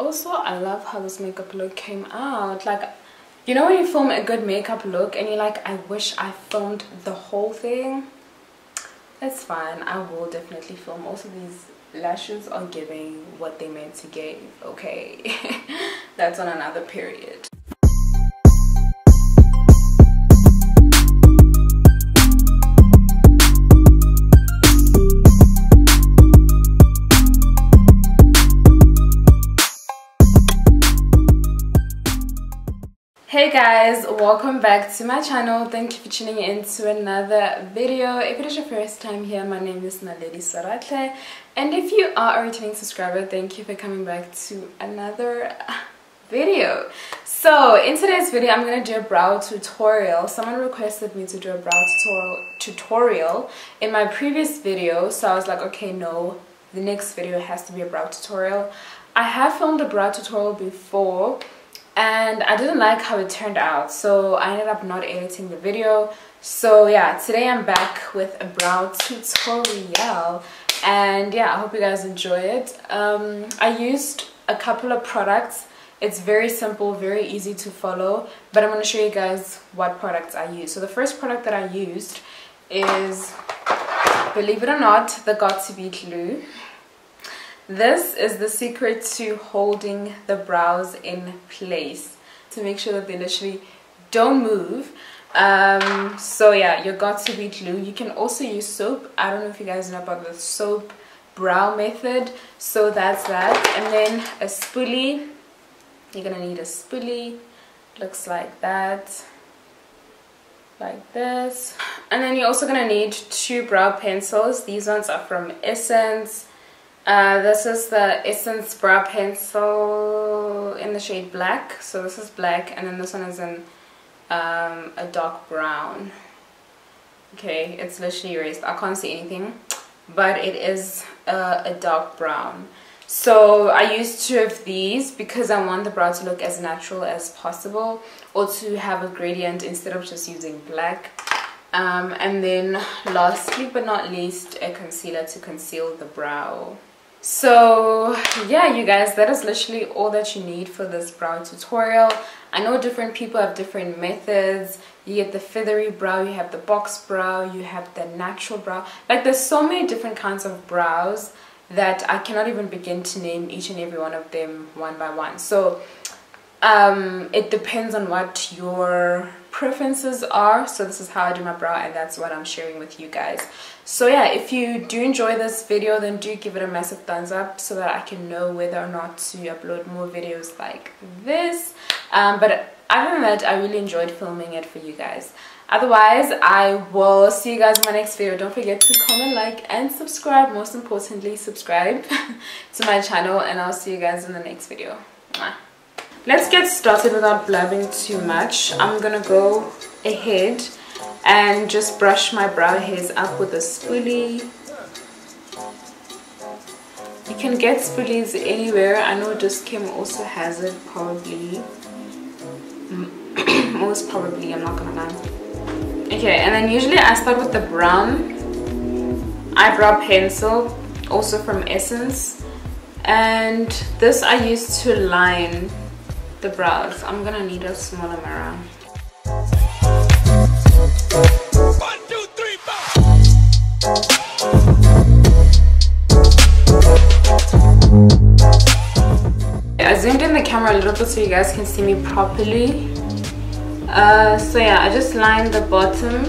Also, I love how this makeup look came out. Like, you know when you film a good makeup look and you're like, I wish I filmed the whole thing? It's fine, I will definitely film. Also, these lashes are giving what they meant to give, okay? That's on another period. Hey guys, welcome back to my channel. Thank you for tuning in to another video. If it is your first time here, my name is Naledi Swaratlhe, and if you are a returning subscriber, thank you for coming back to another video. So in today's video, I'm going to do a brow tutorial. Someone requested me to do a brow tutorial in my previous video, so I was like, okay, no, the next video has to be a brow tutorial. I have filmed a brow tutorial before and I didn't like how it turned out, so I ended up not editing the video. So yeah, today I'm back with a brow tutorial, and yeah, I hope you guys enjoy it. I used a couple of products. It's very simple, very easy to follow, but I'm going to show you guys what products I use. So the first product that I used is, believe it or not, the Got2B glue. This is the secret to holding the brows in place, to make sure that they literally don't move. So yeah, your Got2B glue. You can also use soap. I don't know if you guys know about the soap brow method. So that's that. And then a spoolie. You're gonna need a spoolie. Looks like that, like this. And then you're also gonna need 2 brow pencils. These ones are from Essence. This is the Essence brow pencil in the shade black. So this is black, and then this one is in a dark brown. Okay, it's literally erased. I can't see anything, but it is a dark brown. So I used 2 of these because I want the brow to look as natural as possible, or to have a gradient instead of just using black. And then lastly but not least, a concealer to conceal the brow. So yeah, you guys, that is literally all that you need for this brow tutorial. I know different people have different methods. You get the feathery brow, you have the box brow, you have the natural brow. Like, there's so many different kinds of brows that I cannot even begin to name each and every one of them one by one. So it depends on what your preferences are. So this is how I do my brow, and that's what I'm sharing with you guys. So yeah, if you do enjoy this video, then do give it a massive thumbs up so that I can know whether or not to upload more videos like this. But other than that, I really enjoyed filming it for you guys. Otherwise, I will see you guys in my next video. Don't forget to comment, like, and subscribe. Most importantly, subscribe to my channel, and I'll see you guys in the next video. Mwah. Let's get started without blabbing too much. I'm gonna go ahead and just brush my brow hairs up with a spoolie. You can get spoolies anywhere. I know Just Kim also has it, probably. Most probably, I'm not gonna lie. Okay, and then usually I start with the brown eyebrow pencil, also from Essence. And this I use to line the brows. I'm gonna need a smaller mirror. 1, 2, 3, 4. I zoomed in the camera a little bit so you guys can see me properly. So yeah, I just lined the bottom.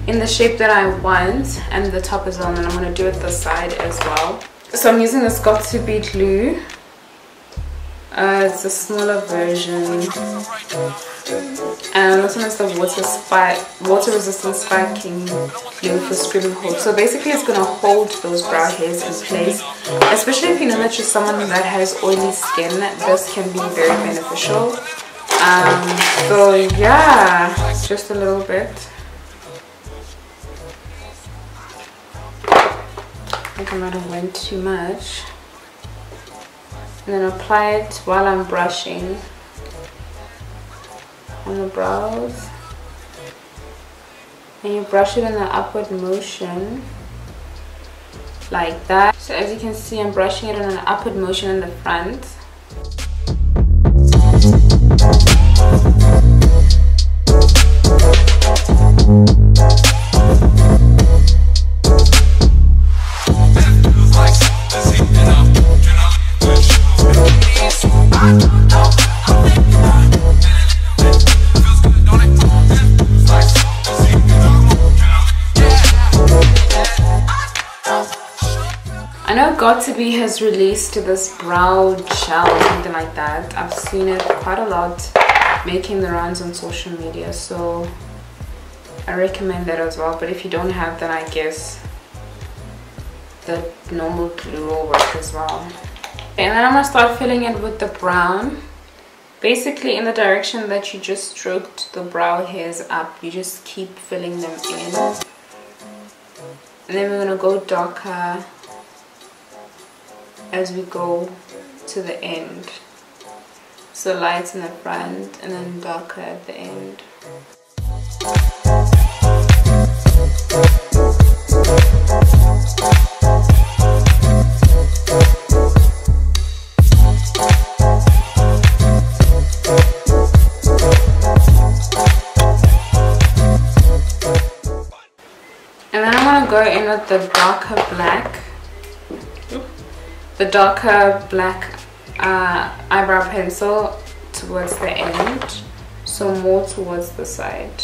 In the shape that I want, and the top as well, and then I'm going to do it this side as well. So I'm using this Got2B glue. It's a smaller version, and this one is the water resistant spiking glue for scrubbing hold. So basically it's going to hold those brow hairs in place, especially if you know that you're someone that has oily skin. This can be very beneficial. So yeah, just a little bit. I think I might have went too much. And then apply it while I'm brushing on the brows. And you brush it in the upward motion. like that. So as you can see, I'm brushing it on an upward motion in the front. I know Got2B has released this brow gel or something like that. I've seen it quite a lot making the rounds on social media, so I recommend that as well. But if you don't have that, I guess the normal glue will work as well. And then I'm going to start filling it with the brown. Basically in the direction that you just stroked the brow hairs up, you just keep filling them in. And then we're going to go darker as we go to the end. So light in the front and then darker at the end. And then I'm going to go in with the darker black. The darker black eyebrow pencil towards the end, so more towards the side.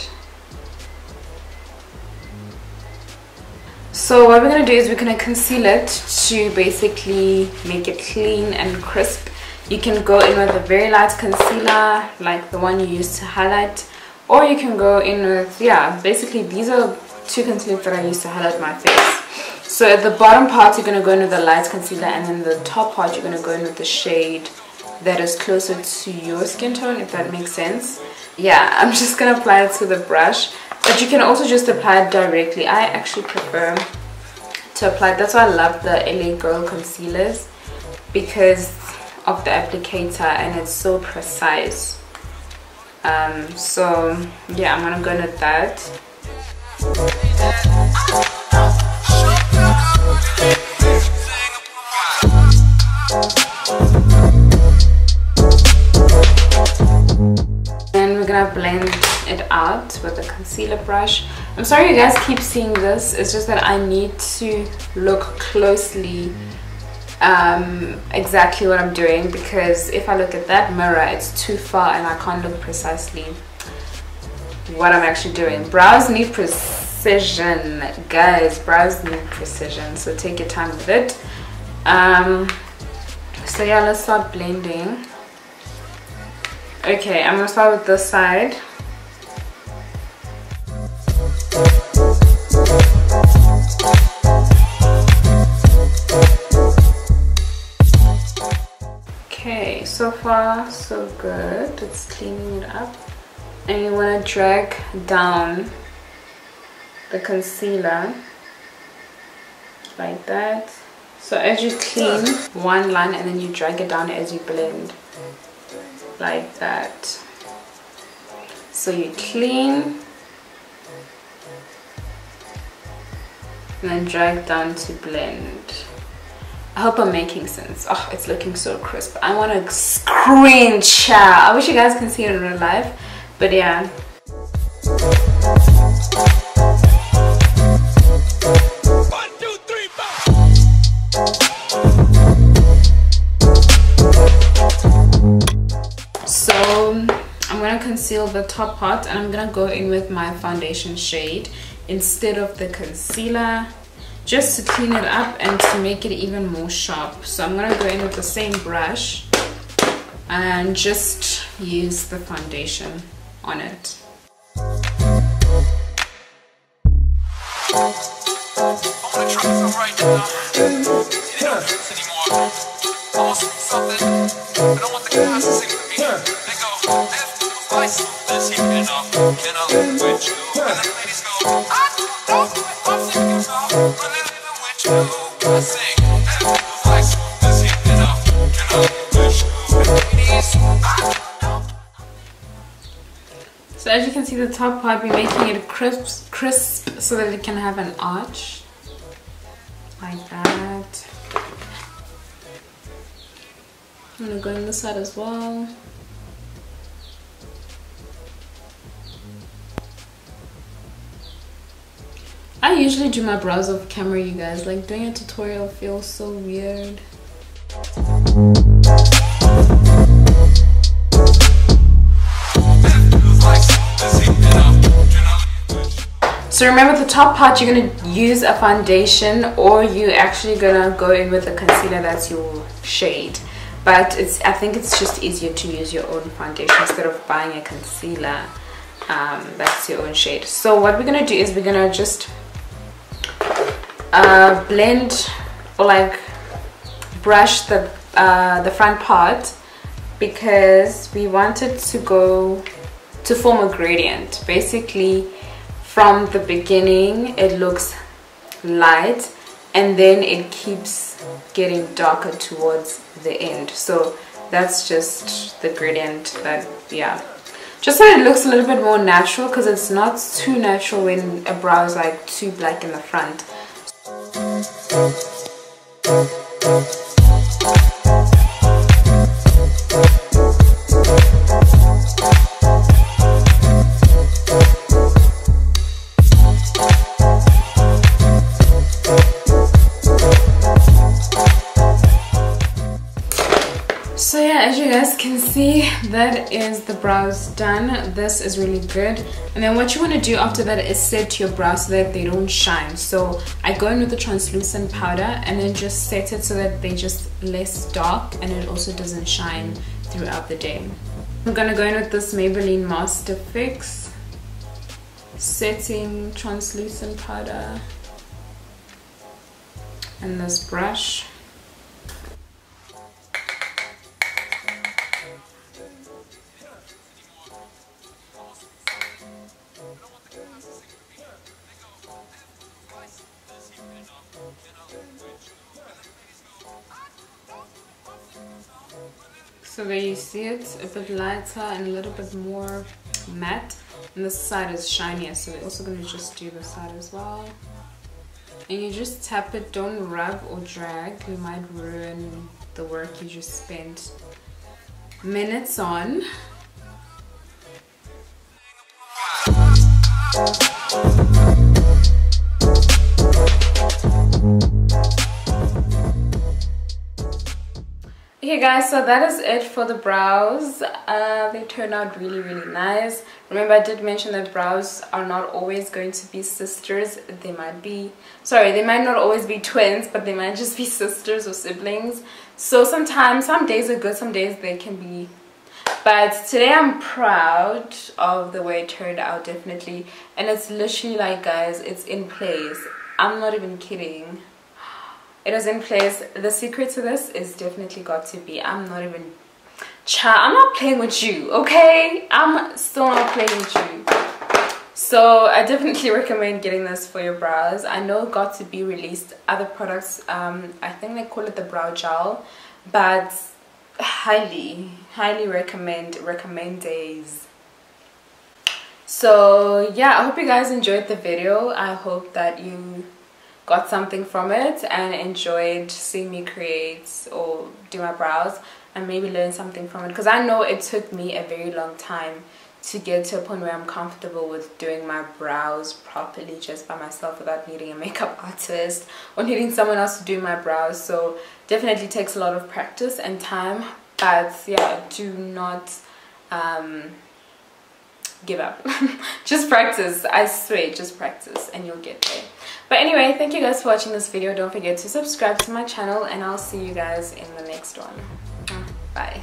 So what we're going to do is we're going to conceal it to basically make it clean and crisp. You can go in with a very light concealer like the one you use to highlight, or you can go in with, yeah, basically these are two concealers that I use to highlight my face. So at the bottom part you're going to go in with the light concealer, and then the top part you're going to go in with the shade that is closer to your skin tone, if that makes sense. Yeah, I'm just going to apply it to the brush, but you can also just apply it directly. I actually prefer to apply it. That's why I love the LA Girl concealers, because of the applicator and it's so precise. So yeah, I'm going to go in with that. Then we're gonna blend it out with a concealer brush. I'm sorry you guys keep seeing this, it's just that I need to look closely exactly what I'm doing, because if I look at that mirror it's too far and I can't look precisely what I'm actually doing. Brows need precision, guys. Brows need precision, so take your time with it. So yeah, let's start blending. Okay, I'm gonna start with this side. Okay, so far so good. It's cleaning it up. And you want to drag down the concealer like that. So as you clean one line and then you drag it down as you blend like that. So you clean and then drag down to blend. I hope I'm making sense. Oh, it's looking so crisp. I want to screenshot. I wish you guys can see it in real life. But yeah. 1, 2, 3, 4. So I'm gonna conceal the top part, and I'm gonna go in with my foundation shade instead of the concealer, just to clean it up and to make it even more sharp. So I'm gonna go in with the same brush and just use the foundation on it. So as you can see, the top part, we're making it crisp so that it can have an arch like that. I'm gonna go on this side as well. I usually do my brows off camera, you guys. Like, doing a tutorial feels so weird. So remember, the top part you're gonna use a foundation, or you actually gonna go in with a concealer that's your shade. But I think it's just easier to use your own foundation instead of buying a concealer that's your own shade. So what we're gonna do is we're gonna just blend, or like brush the front part, because we want it to form a gradient. Basically, from the beginning it looks light, and then it keeps getting darker towards the end. So that's just the gradient. That, yeah, just so it looks a little bit more natural, because it's not too natural when a brow is like too black in the front. So yeah, as you guys can see, that is the brows done. This is really good. And then what you want to do after that is set your brows so that they don't shine. So I go in with the translucent powder and then just set it so that they just less dark, and it also doesn't shine throughout the day. I'm gonna go in with this Maybelline Master Fix setting translucent powder and this brush. So there you see it, a bit lighter and a little bit more matte, and this side is shinier, so we're also going to just do this side as well. And you just tap it, don't rub or drag, you might ruin the work you just spent minutes on. Okay guys, so that is it for the brows. They turned out really nice. Remember, I did mention that brows are not always going to be sisters. They might not always be twins, but they might just be sisters or siblings. So sometimes, some days are good, some days they can be. But today I'm proud of the way it turned out, definitely. And it's literally like, guys, it's in place. I'm not even kidding. It is in place. The secret to this is definitely Got2B. I'm not playing with you, okay? I'm still not playing with you. So I definitely recommend getting this for your brows. I know Got2B released other products. I think they call it the brow gel, but highly recommend days. So yeah, I hope you guys enjoyed the video. I hope that you got something from it and enjoyed seeing me create or do my brows, and maybe learn something from it, because I know it took me a very long time to get to a point where I'm comfortable with doing my brows properly just by myself without needing a makeup artist or needing someone else to do my brows. So definitely takes a lot of practice and time, but yeah, do not give up. Just practice, I swear, just practice and you'll get there. But anyway, thank you guys for watching this video. Don't forget to subscribe to my channel, and I'll see you guys in the next one. Bye.